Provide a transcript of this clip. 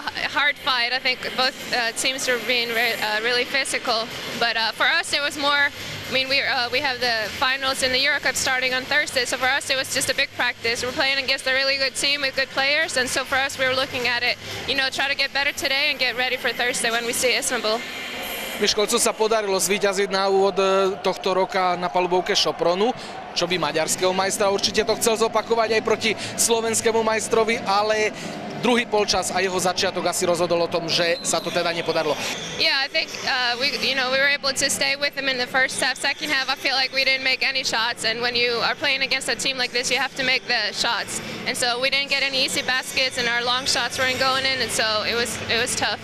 a hard fight. I think both teams were being really physical, but for us it was more. I mean, we have the finals in the Euro Cup starting on Thursday, so for us it was just a big practice. We're playing against a really good team with good players, and so for us we were looking at it, try to get better today and get ready for Thursday when we see Istanbul. Miškolcu sa podarilo zvíťaziť na úvod tohto roka na palubovke Sopronu, čo by maďarského majstra. Určite to chcel zopakovať aj proti slovenskému majstrovi, ale druhý polčas a jeho začiatok asi rozhodol o tom, že sa to teda nepodarilo. Yeah, I think we were able to stay with them in the first half. Second half, I feel like we didn't make any shots, and when you are playing against a team like this, you have to make the shots. And so we didn't get any easy baskets, and our long shots weren't going in, and so it was tough.